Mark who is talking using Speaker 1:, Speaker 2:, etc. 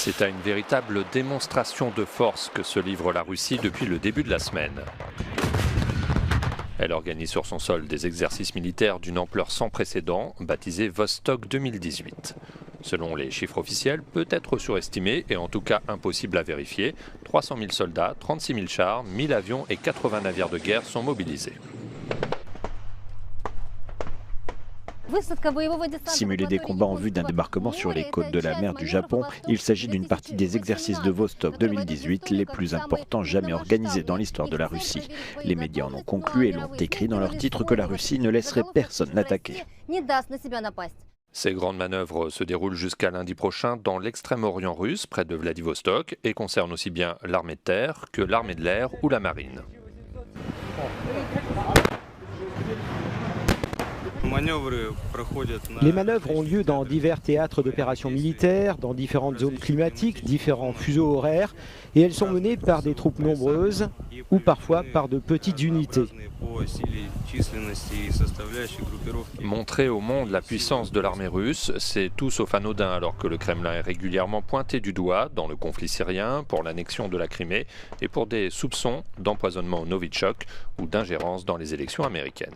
Speaker 1: C'est à une véritable démonstration de force que se livre la Russie depuis le début de la semaine. Elle organise sur son sol des exercices militaires d'une ampleur sans précédent, baptisés Vostok 2018. Selon les chiffres officiels, peut-être surestimé et en tout cas impossible à vérifier, 300 000 soldats, 36 000 chars, 1000 avions et 80 navires de guerre sont mobilisés.
Speaker 2: Simuler des combats en vue d'un débarquement sur les côtes de la mer du Japon, il s'agit d'une partie des exercices de Vostok 2018 les plus importants jamais organisés dans l'histoire de la Russie. Les médias en ont conclu et l'ont écrit dans leur titre que la Russie ne laisserait personne l'attaquer.
Speaker 1: Ces grandes manœuvres se déroulent jusqu'à lundi prochain dans l'extrême-orient russe, près de Vladivostok, et concernent aussi bien l'armée de terre que l'armée de l'air ou la marine.
Speaker 3: Les manœuvres ont lieu dans divers théâtres d'opérations militaires, dans différentes zones climatiques, différents fuseaux horaires, et elles sont menées par des troupes nombreuses ou parfois par de petites unités.
Speaker 1: Montrer au monde la puissance de l'armée russe, c'est tout sauf anodin alors que le Kremlin est régulièrement pointé du doigt dans le conflit syrien, pour l'annexion de la Crimée et pour des soupçons d'empoisonnement au Novichok ou d'ingérence dans les élections américaines.